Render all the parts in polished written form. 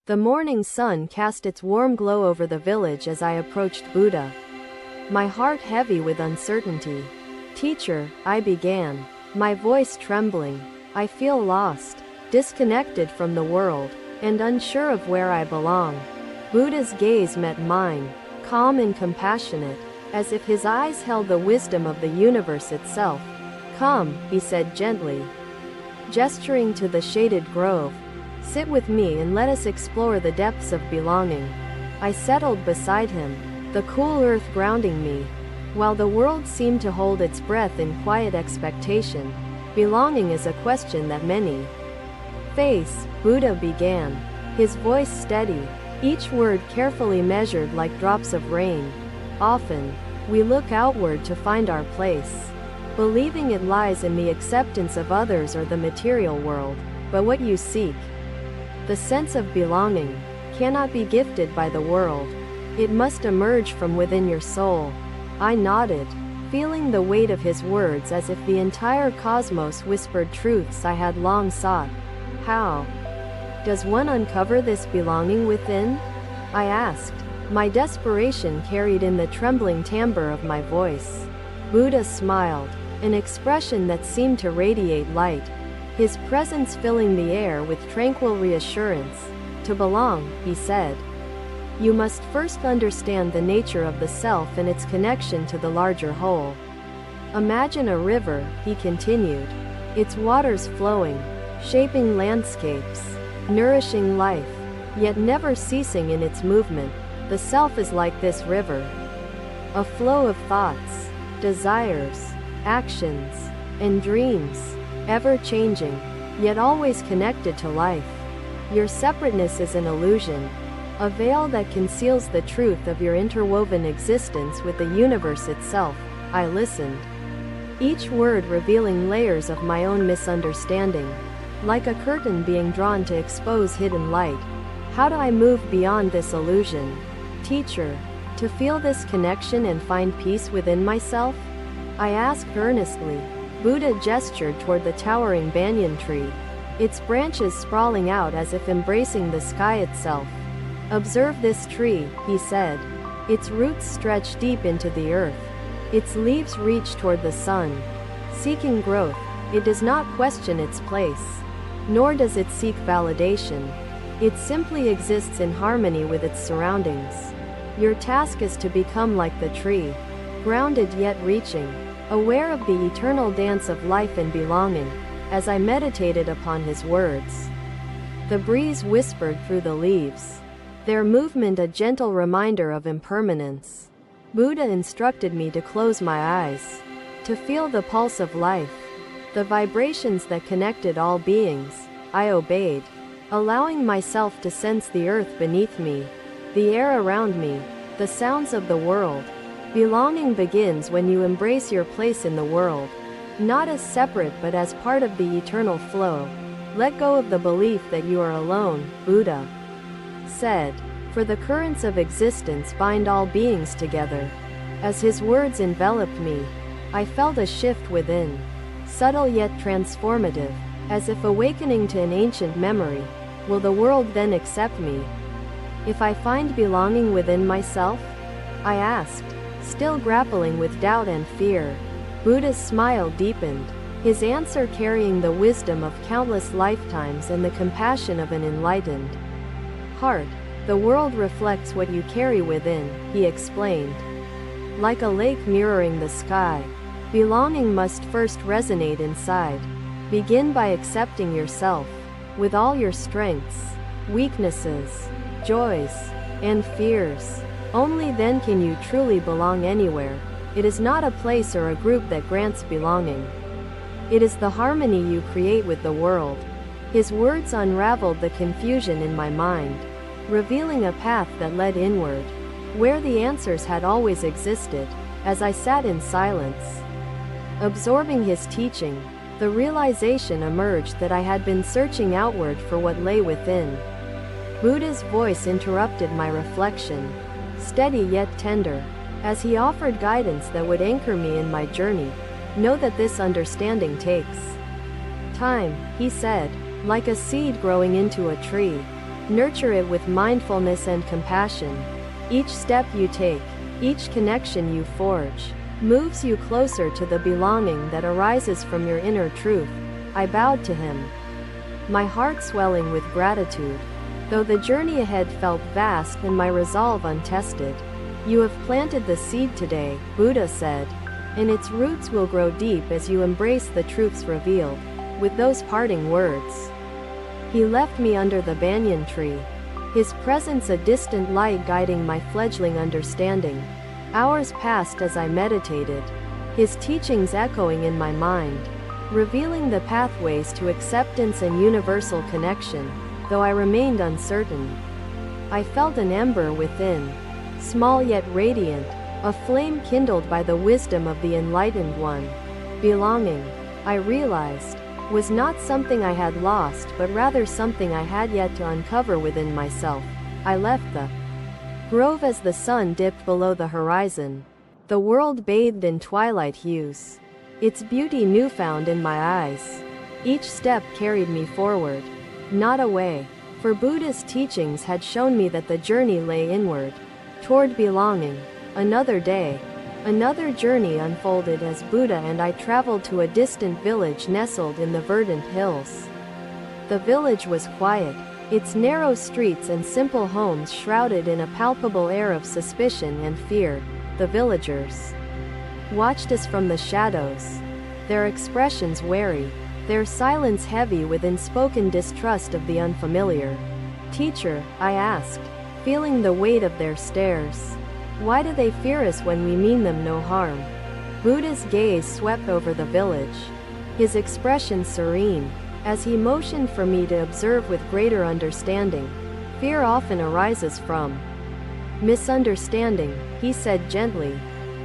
The morning sun cast its warm glow over the village as I approached Budda, my heart heavy with uncertainty. "Teacher," I began, my voice trembling, "I feel lost, disconnected from the world, and unsure of where I belong." Buddha's gaze met mine, calm and compassionate, as if his eyes held the wisdom of the universe itself. "Come," he said gently, gesturing to the shaded grove. "Sit with me and let us explore the depths of belonging." I settled beside him, the cool earth grounding me, while the world seemed to hold its breath in quiet expectation. Belonging is a question that many face, Buddha began, his voice steady, each word carefully measured like drops of rain. "Often, we look outward to find our place, believing it lies in the acceptance of others or the material world. But what you seek, the sense of belonging, cannot be gifted by the world. It must emerge from within your soul." I nodded, feeling the weight of his words as if the entire cosmos whispered truths I had long sought. "How does one uncover this belonging within?" I asked, my desperation carried in the trembling timbre of my voice. Buddha smiled, an expression that seemed to radiate light, his presence filling the air with tranquil reassurance. "To belong," he said, "you must first understand the nature of the self and its connection to the larger whole. Imagine a river," he continued, its waters flowing, shaping landscapes, nourishing life, yet never ceasing in its movement. The self is like this river, a flow of thoughts, desires, actions, and dreams, ever changing, yet always connected to life. Your separateness is an illusion, a veil that conceals the truth of your interwoven existence with the universe itself." I listened, each word revealing layers of my own misunderstanding, like a curtain being drawn to expose hidden light. "How do I move beyond this illusion, teacher, to feel this connection and find peace within myself?" I asked earnestly. Buddha gestured toward the towering banyan tree, its branches sprawling out as if embracing the sky itself. "Observe this tree," he said. "Its roots stretch deep into the earth. Its leaves reach toward the sun. Seeking growth, it does not question its place, nor does it seek validation. It simply exists in harmony with its surroundings. Your task is to become like the tree, grounded yet reaching, aware of the eternal dance of life and belonging." As I meditated upon his words, the breeze whispered through the leaves, their movement a gentle reminder of impermanence. Buddha instructed me to close my eyes, to feel the pulse of life, the vibrations that connected all beings. I obeyed, allowing myself to sense the earth beneath me, the air around me, the sounds of the world. Belonging begins when you embrace your place in the world, not as separate but as part of the eternal flow. "Let go of the belief that you are alone," Buddha said, "for the currents of existence bind all beings together." As his words enveloped me, I felt a shift within, subtle yet transformative, as if awakening to an ancient memory. Will the world then accept me if I find belonging within myself? I asked, still grappling with doubt and fear. Buddha's smile deepened, his answer carrying the wisdom of countless lifetimes and the compassion of an enlightened heart. "The world reflects what you carry within," he explained. "Like a lake mirroring the sky, belonging must first resonate inside. Begin by accepting yourself, with all your strengths, weaknesses, joys, and fears. Only then can you truly belong anywhere. It is not a place or a group that grants belonging. It is the harmony you create with the world." His words unraveled the confusion in my mind, revealing a path that led inward, where the answers had always existed. As I sat in silence, absorbing his teaching, the realization emerged that I had been searching outward for what lay within. Buddha's voice interrupted my reflection, steady yet tender, as he offered guidance that would anchor me in my journey. "Know that this understanding takes time," he said, "like a seed growing into a tree. Nurture it with mindfulness and compassion. Each step you take, each connection you forge, moves you closer to the belonging that arises from your inner truth. I bowed to him, my heart swelling with gratitude, though the journey ahead felt vast and my resolve untested. You have planted the seed today, Buddha said, and its roots will grow deep as you embrace the truths revealed. With those parting words, he left me under the banyan tree, his presence a distant light guiding my fledgling understanding. Hours passed as I meditated, his teachings echoing in my mind, revealing the pathways to acceptance and universal connection. Though I remained uncertain, I felt an ember within, small yet radiant, a flame kindled by the wisdom of the enlightened one. Belonging, I realized, was not something I had lost but rather something I had yet to uncover within myself. I left the grove as the sun dipped below the horizon, the world bathed in twilight hues, its beauty newfound in my eyes. Each step carried me forward, not away, for Buddha's teachings had shown me that the journey lay inward, toward belonging. Another day, another journey unfolded as Buddha and I traveled to a distant village nestled in the verdant hills. The village was quiet, its narrow streets and simple homes shrouded in a palpable air of suspicion and fear. The villagers watched us from the shadows, their expressions wary, their silence heavy with unspoken distrust of the unfamiliar. Teacher, I asked, feeling the weight of their stares. Why do they fear us when we mean them no harm? Buddha's gaze swept over the village, his expression serene, as he motioned for me to observe with greater understanding. Fear often arises from misunderstanding, he said gently,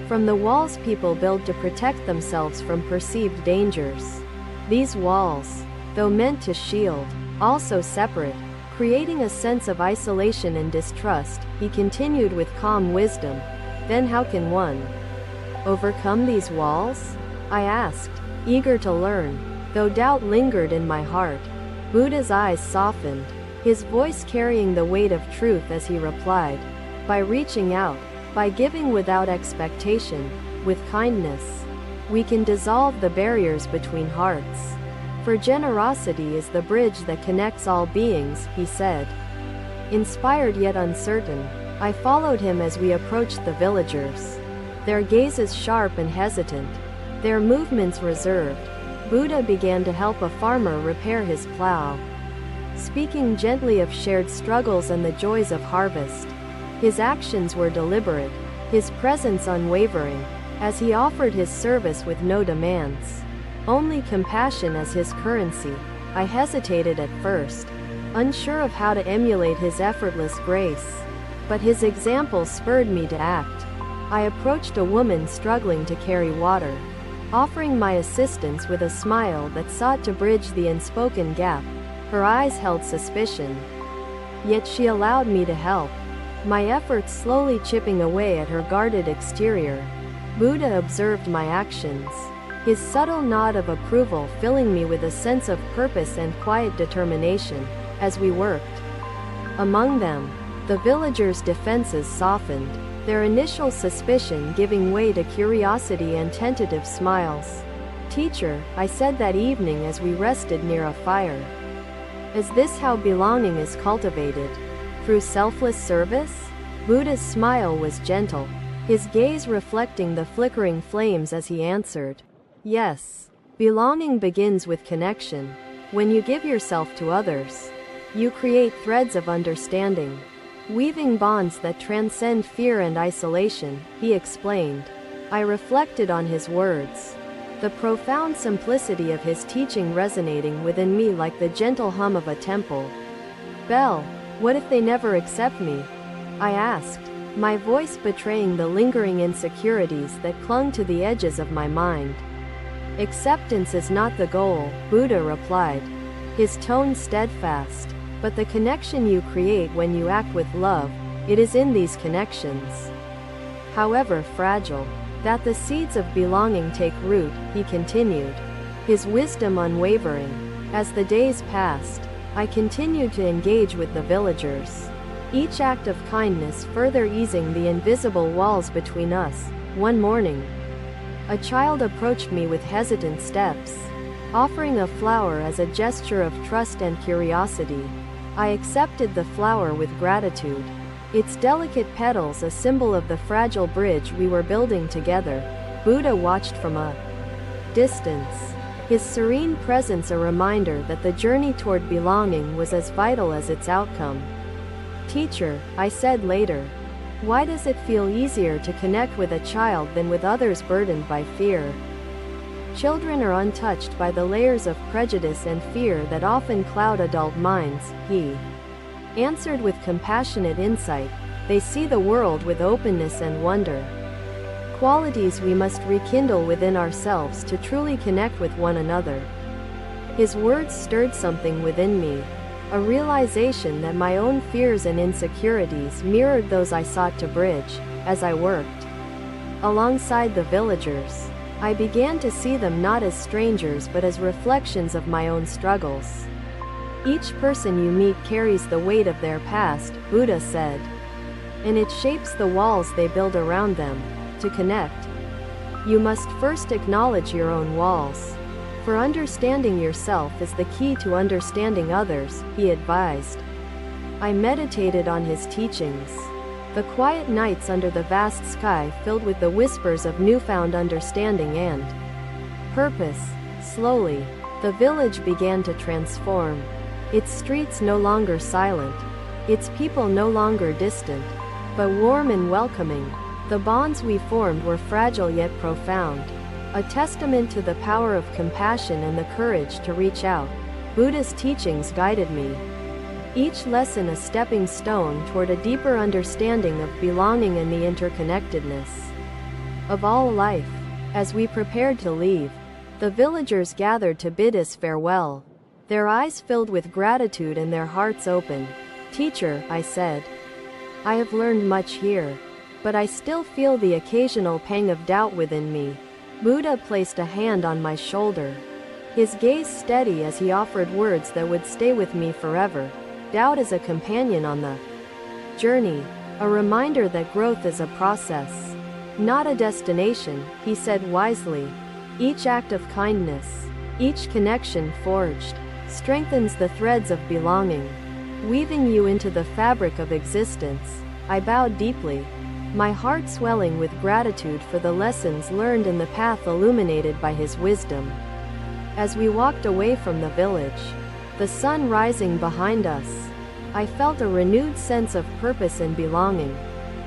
from the walls people build to protect themselves from perceived dangers. These walls, though meant to shield, also separate, creating a sense of isolation and distrust. He continued with calm wisdom. Then how can one overcome these walls? I asked, eager to learn, though doubt lingered in my heart. Buddha's eyes softened, his voice carrying the weight of truth as he replied, by reaching out, by giving without expectation, with kindness, we can dissolve the barriers between hearts. For generosity is the bridge that connects all beings, he said. Inspired yet uncertain, I followed him as we approached the villagers. Their gazes sharp and hesitant, their movements reserved. Buddha began to help a farmer repair his plow, speaking gently of shared struggles and the joys of harvest. His actions were deliberate, his presence unwavering, as he offered his service with no demands, only compassion as his currency. I hesitated at first, unsure of how to emulate his effortless grace, but his example spurred me to act. I approached a woman struggling to carry water, offering my assistance with a smile that sought to bridge the unspoken gap. Her eyes held suspicion, yet she allowed me to help, my efforts slowly chipping away at her guarded exterior. Buddha observed my actions, his subtle nod of approval filling me with a sense of purpose and quiet determination. As we worked among them, the villagers' defenses softened, their initial suspicion giving way to curiosity and tentative smiles. Teacher, I said that evening as we rested near a fire, is this how belonging is cultivated? Through selfless service? Buddha's smile was gentle, his gaze reflecting the flickering flames as he answered, yes. Belonging begins with connection. When you give yourself to others, you create threads of understanding, weaving bonds that transcend fear and isolation, he explained. I reflected on his words, the profound simplicity of his teaching resonating within me like the gentle hum of a temple bell. What if they never accept me? I asked, my voice betraying the lingering insecurities that clung to the edges of my mind. Acceptance is not the goal, Buddha replied, his tone steadfast, but the connection you create when you act with love. It is in these connections, however fragile, that the seeds of belonging take root, he continued, his wisdom unwavering. As the days passed, I continued to engage with the villagers, each act of kindness further easing the invisible walls between us. One morning, a child approached me with hesitant steps, offering a flower as a gesture of trust and curiosity. I accepted the flower with gratitude, its delicate petals a symbol of the fragile bridge we were building together. Buddha watched from a distance, his serene presence a reminder that the journey toward belonging was as vital as its outcome. Teacher, I said later, why does it feel easier to connect with a child than with others burdened by fear? Children are untouched by the layers of prejudice and fear that often cloud adult minds, he answered with compassionate insight. They see the world with openness and wonder, qualities we must rekindle within ourselves to truly connect with one another. His words stirred something within me, a realization that my own fears and insecurities mirrored those I sought to bridge. As I worked alongside the villagers, I began to see them not as strangers but as reflections of my own struggles. Each person you meet carries the weight of their past, Buddha said, and it shapes the walls they build around them. To connect, you must first acknowledge your own walls. For understanding yourself is the key to understanding others, he advised. I meditated on his teachings. The quiet nights under the vast sky filled with the whispers of newfound understanding and purpose. Slowly, the village began to transform. Its streets no longer silent, its people no longer distant, but warm and welcoming. The bonds we formed were fragile yet profound, a testament to the power of compassion and the courage to reach out. Buddha's teachings guided me, each lesson a stepping stone toward a deeper understanding of belonging and the interconnectedness of all life. As we prepared to leave, the villagers gathered to bid us farewell, their eyes filled with gratitude and their hearts open. Teacher, I said, I have learned much here, but I still feel the occasional pang of doubt within me. Buddha placed a hand on my shoulder, his gaze steady as he offered words that would stay with me forever. Doubt is a companion on the journey, a reminder that growth is a process, not a destination, he said wisely. Each act of kindness, each connection forged, strengthens the threads of belonging, weaving you into the fabric of existence. I bowed deeply, my heart swelling with gratitude for the lessons learned and the path illuminated by his wisdom. As we walked away from the village, the sun rising behind us, I felt a renewed sense of purpose and belonging.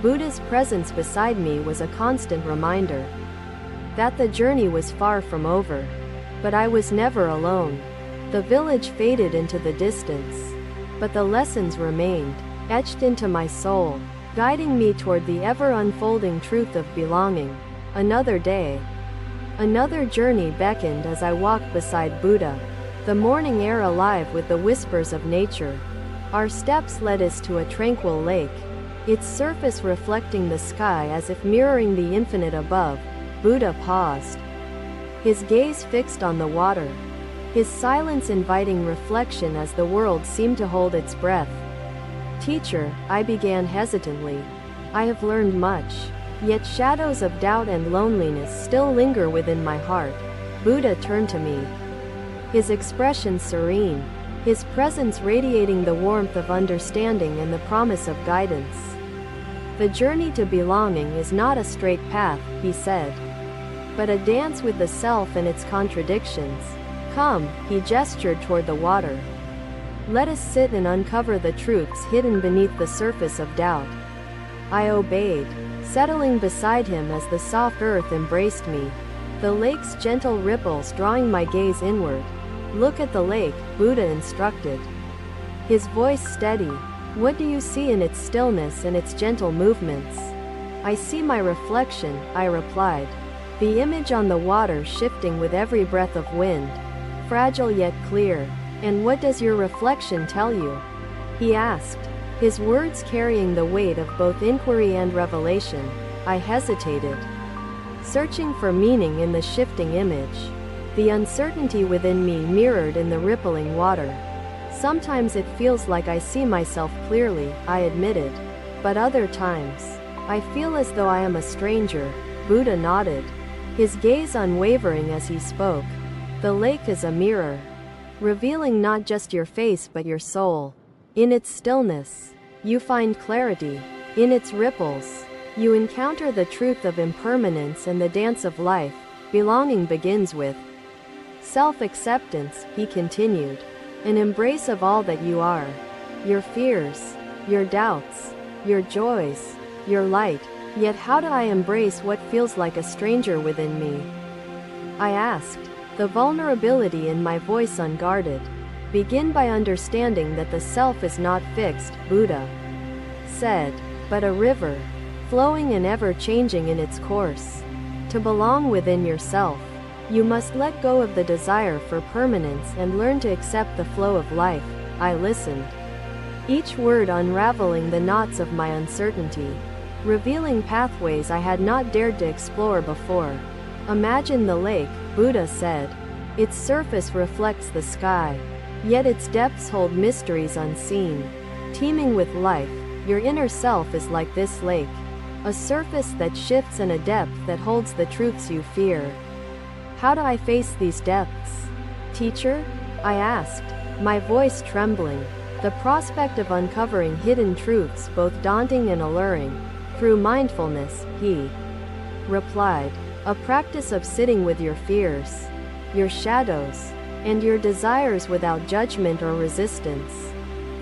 Buddha's presence beside me was a constant reminder that the journey was far from over, but I was never alone. The village faded into the distance, but the lessons remained, etched into my soul, guiding me toward the ever-unfolding truth of belonging. Another day, another journey beckoned as I walked beside Buddha, the morning air alive with the whispers of nature. Our steps led us to a tranquil lake, its surface reflecting the sky as if mirroring the infinite above. Buddha paused, his gaze fixed on the water, his silence inviting reflection as the world seemed to hold its breath. Teacher, I began hesitantly, I have learned much, yet shadows of doubt and loneliness still linger within my heart. Buddha turned to me, his expression serene, his presence radiating the warmth of understanding and the promise of guidance. The journey to belonging is not a straight path, he said, but a dance with the self and its contradictions. Come, he gestured toward the water. Let us sit and uncover the truths hidden beneath the surface of doubt. I obeyed, settling beside him as the soft earth embraced me, the lake's gentle ripples drawing my gaze inward. Look at the lake, Buddha instructed, his voice steady. What do you see in its stillness and its gentle movements? I see my reflection, I replied, the image on the water shifting with every breath of wind, fragile yet clear. And what does your reflection tell you? He asked, his words carrying the weight of both inquiry and revelation. I hesitated, searching for meaning in the shifting image. The uncertainty within me mirrored in the rippling water. Sometimes it feels like I see myself clearly, I admitted. But other times, I feel as though I am a stranger. Buddha nodded, his gaze unwavering as he spoke. The lake is a mirror, revealing not just your face but your soul. In its stillness, you find clarity. In its ripples, you encounter the truth of impermanence and the dance of life. Belonging begins with self-acceptance, he continued. An embrace of all that you are. Your fears, your doubts, your joys, your light. Yet how do I embrace what feels like a stranger within me? I asked, the vulnerability in my voice unguarded. Begin by understanding that the self is not fixed, Buddha said, but a river, flowing and ever-changing in its course. To belong within yourself, you must let go of the desire for permanence and learn to accept the flow of life. I listened, each word unraveling the knots of my uncertainty, revealing pathways I had not dared to explore before. Imagine the lake, Buddha said. Its surface reflects the sky, yet its depths hold mysteries unseen. Teeming with life, your inner self is like this lake, a surface that shifts and a depth that holds the truths you fear. How do I face these depths, teacher? I asked, my voice trembling, the prospect of uncovering hidden truths both daunting and alluring. Through mindfulness, he replied, a practice of sitting with your fears, your shadows, and your desires without judgment or resistance.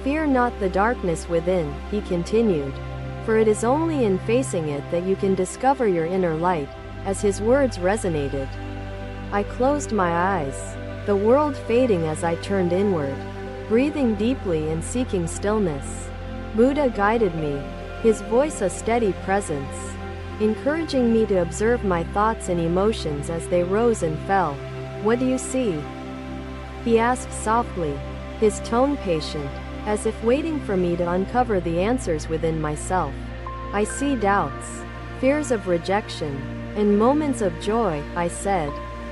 Fear not the darkness within, he continued, for it is only in facing it that you can discover your inner light. As his words resonated, I closed my eyes, the world fading as I turned inward, breathing deeply and seeking stillness. Buddha guided me, his voice a steady presence, encouraging me to observe my thoughts and emotions as they rose and fell. What do you see? He asked softly, his tone patient, as if waiting for me to uncover the answers within myself. I see doubts, fears of rejection, and moments of joy, I said,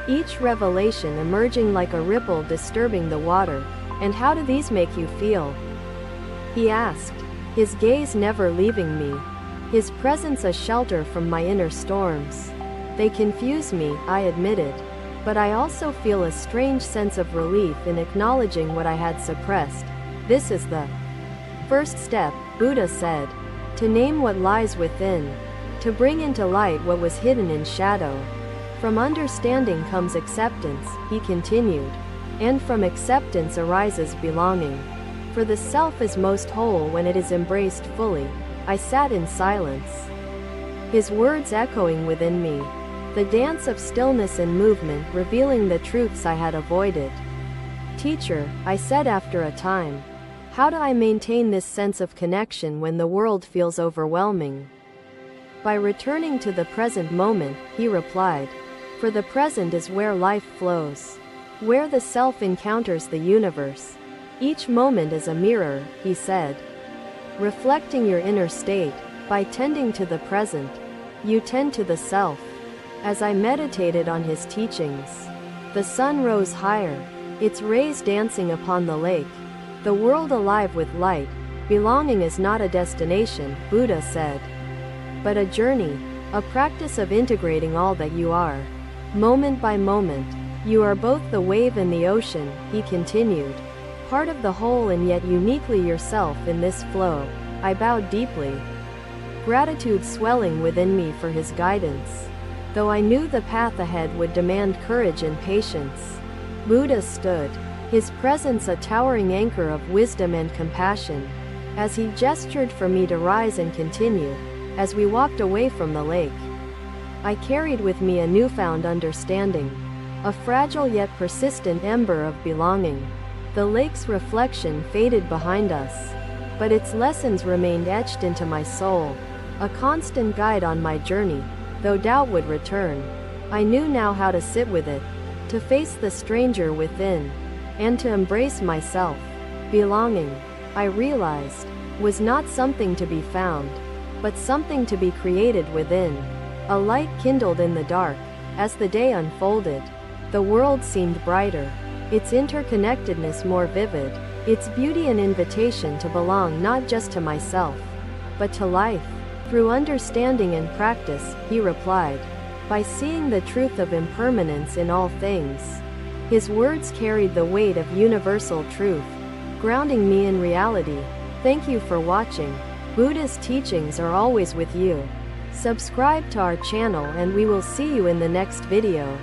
each revelation emerging like a ripple disturbing the water. And how do these make you feel? He asked, his gaze never leaving me, his presence a shelter from my inner storms. They confuse me, I admitted, but I also feel a strange sense of relief in acknowledging what I had suppressed. This is the first step, Buddha said, to name what lies within, to bring into light what was hidden in shadow. From understanding comes acceptance, he continued, and from acceptance arises belonging. For the self is most whole when it is embraced fully. I sat in silence, his words echoing within me, the dance of stillness and movement revealing the truths I had avoided. Teacher, I said after a time, how do I maintain this sense of connection when the world feels overwhelming? By returning to the present moment, he replied, for the present is where life flows, where the self encounters the universe. Each moment is a mirror, he said, reflecting your inner state. By tending to the present, you tend to the self. As I meditated on his teachings, the sun rose higher, its rays dancing upon the lake, the world alive with light. Belonging is not a destination, Buddha said, but a journey, a practice of integrating all that you are. Moment by moment, you are both the wave and the ocean, he continued, part of the whole and yet uniquely yourself in this flow. I bowed deeply, gratitude swelling within me for his guidance, though I knew the path ahead would demand courage and patience. Buddha stood, his presence a towering anchor of wisdom and compassion, as he gestured for me to rise and continue. As we walked away from the lake, I carried with me a newfound understanding, a fragile yet persistent ember of belonging. The lake's reflection faded behind us, but its lessons remained etched into my soul, a constant guide on my journey. Though doubt would return, I knew now how to sit with it, to face the stranger within, and to embrace myself. Belonging, I realized, was not something to be found, but something to be created within. A light kindled in the dark. As the day unfolded, the world seemed brighter, its interconnectedness more vivid. Its beauty an invitation to belong not just to myself, but to life. Through understanding and practice, he replied, by seeing the truth of impermanence in all things. His words carried the weight of universal truth, grounding me in reality. Thank you for watching. Buddha's teachings are always with you. Subscribe to our channel and we will see you in the next video.